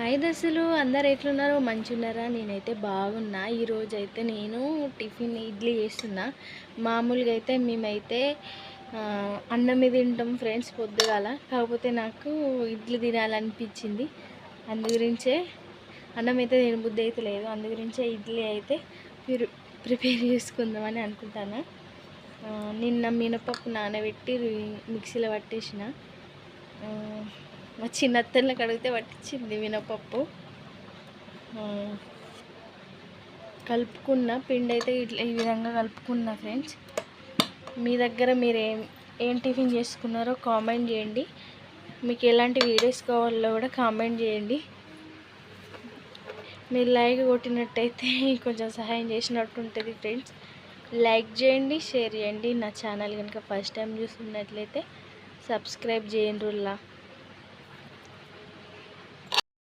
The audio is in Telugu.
హాయ్ దోస్తులు, అందరు ఎట్లున్నారో మంచిగున్నారా? నేనైతే బాగున్నా. ఈరోజైతే నేను టిఫిన్ ఇడ్లీ చేస్తున్నా. మామూలుగా అయితే మేమైతే అన్నమే తింటాం ఫ్రెండ్స్ పొద్దుగాల. కాకపోతే నాకు ఇడ్లీ తినాలనిపించింది. అందుగురించే అన్నం అయితే తినబుద్ధి అయితే లేదు. అందుగురించే ఇడ్లీ అయితే ప్రిపేర్ చేసుకుందామని అనుకుంటాను. నిన్న మినపప్పు నానబెట్టి మిక్సీలో పట్టేసిన. మా చిన్నత్తళ్ళకి అడిగితే పట్టించింది మినపప్పు. కలుపుకున్న పిండి అయితే ఇట్లా ఈ విధంగా కలుపుకున్నా ఫ్రెండ్స్. మీ దగ్గర మీరు ఏం టిఫిన్ చేసుకున్నారో కామెంట్ చేయండి. మీకు ఎలాంటి వీడియోస్ కావాలో కూడా కామెంట్ చేయండి. మీరు లైక్ కొట్టినట్టయితే కొంచెం సహాయం చేసినట్టు ఉంటుంది ఫ్రెండ్స్. లైక్ చేయండి, షేర్ చేయండి. నా ఛానల్ కనుక ఫస్ట్ టైం చూస్తున్నట్లయితే సబ్స్క్రైబ్ చేయండి.